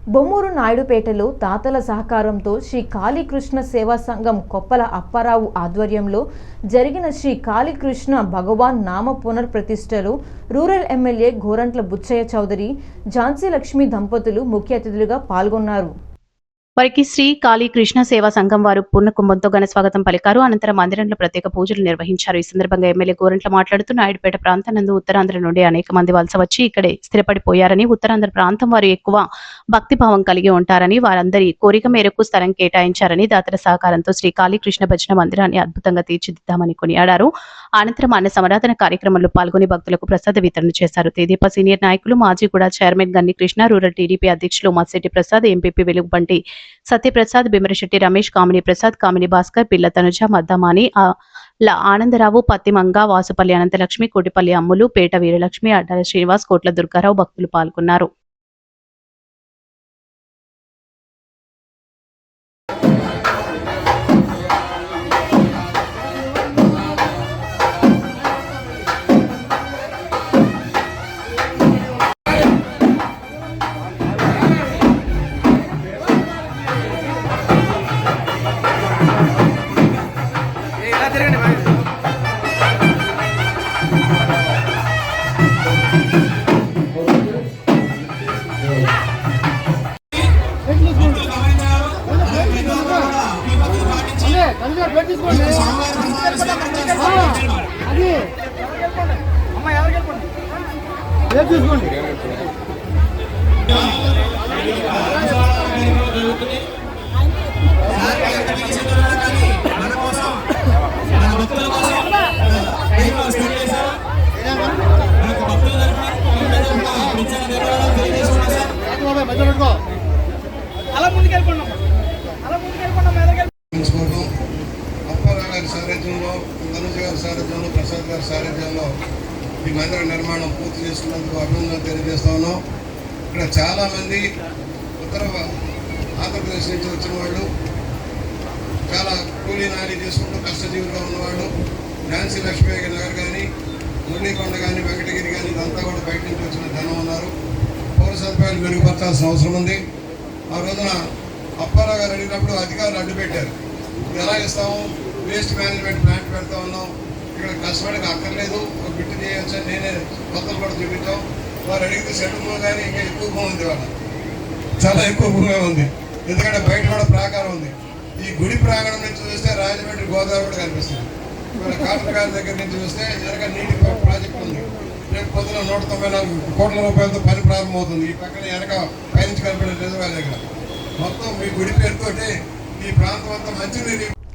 బొమ్మూరు నాయుడుపేటలో తాతల సహకారంతో శ్రీ కాళీకృష్ణ సేవా సంఘం కొప్పల అప్పారావు ఆధ్వర్యంలో జరిగిన శ్రీ కాళీకృష్ణ భగవాన్ నామ పునర్ప్రతిష్టలో రూరల్ ఎమ్మెల్యే గోరంట్ల బుచ్చయ్య చౌదరి, ఝాన్సీ లక్ష్మి దంపతులు ముఖ్య అతిథులుగా పాల్గొన్నారు. వారికి శ్రీ కాళీకృష్ణ సేవా సంఘం వారు పూర్ణ కుంభంతో ఘన స్వాగతం పలికారు. అనంతరం మందిరంలో ప్రత్యేక పూజలు నిర్వహించారు. ఈ సందర్భంగా ఎమ్మెల్యే గోరంట్ల మాట్లాడుతూ నాయుడుపేట ప్రాంతానందు ఉత్తరాంధ్ర నుండి అనేక మంది వలస వచ్చి ఇక్కడే స్థిరపడిపోయారని, ఉత్తరాంధ్ర ప్రాంతం వారు ఎక్కువ భక్తిభావం కలిగి ఉంటారని, వారందరి కోరిక మేరకు స్థలం కేటాయించారని, దాతల సహకారంతో శ్రీ కాళీకృష్ణ భజన మందిరాన్ని అద్భుతంగా తీర్చిదిద్దామని కొనియాడారు. అనంతరం అన్న సమరాధన కార్యక్రమంలో పాల్గొని భక్తులకు ప్రసాద వితరణ చేశారు. తెదేపా సీనియర్ నాయకులు, మాజీగూడ చైర్మన్ గన్ని కృష్ణ, రూరల్ టీడీపీ అధ్యక్షులు మత్సెట్టి ప్రసాద్, ఎంపీపీ వెలుగుబంటి సత్యప్రసాద్, బిమరశెట్టి రమేష్, కామిని ప్రసాద్, కామిని భాస్కర్, పిల్ల తనుజ, మద్దమాని, ఆనందరావు, పత్తిమంగ, వాసుపల్లి అనంతలక్ష్మి, కోటిపల్లి అమ్ములు, పేట వీరలక్ష్మి, అడ్డాల శ్రీనివాస్, కోట్ల దుర్గారావు భక్తులు పాల్గొన్నారు. సారథ్యంలో, తనుజ గారి సారథ్యంలో, ప్రసాద్ గారి సారథ్యంలో ఈ మందిర నిర్మాణం పూర్తి చేసుకున్నందుకు అభినందనలు తెలియజేస్తా ఉన్నాం. ఇక్కడ చాలామంది ఉత్తర ఆంధ్రప్రదేశ్ నుంచి వచ్చిన వాళ్ళు, చాలా కూలీ నాలి చేసుకుంటూ కష్టజీవులుగా ఉన్నవాళ్ళు, ఝాన్సీ లక్ష్మీ నగర్ కానీ, మురళీకొండ కానీ, వెంకటగిరి కానీ, ఇదంతా కూడా బయట నుంచి వచ్చిన జనం ఉన్నారు. పౌర సదుపాయాలు మెరుగుపరచాల్సిన అవసరం ఉంది. ఆ రోజున అప్పారావు గారు అడిగినప్పుడు అధికారులు అడ్డుపెట్టారు. ఎలా ఇస్తాము, వేస్ట్ మేనేజ్మెంట్ ప్లాంట్ పెడతా ఉన్నాం, ఇక్కడ కస్టమర్కి అక్కర్లేదు, ఒక బిట్టు చేయొచ్చు అని నేనే కొత్తలు కూడా చూపించాం. వారు అడిగితే సెటిల్ కానీ ఇంకా ఎక్కువ భూమి ఉంది, వాళ్ళ చాలా ఎక్కువ భూమి ఉంది. ఎందుకంటే బయట కూడా ప్రాకారం ఉంది. ఈ గుడి ప్రాంగణం నుంచి చూస్తే రాజమండ్రి గోదావరి కూడా కనిపిస్తుంది. ఇవాళ కలెక్టర్ గారి దగ్గర నుంచి చూస్తే వెనక నీటి ప్రాజెక్ట్ ఉంది. రేపు పొద్దున 194 కోట్ల రూపాయలతో పని ప్రారంభమవుతుంది. ఈ పక్కన వెనక పైనుంచి కనిపించే రిజర్వాయర్ దగ్గర మొత్తం మీ గుడి పేరుతోటి ఈ ప్రాంతం అంతా మంచినీరు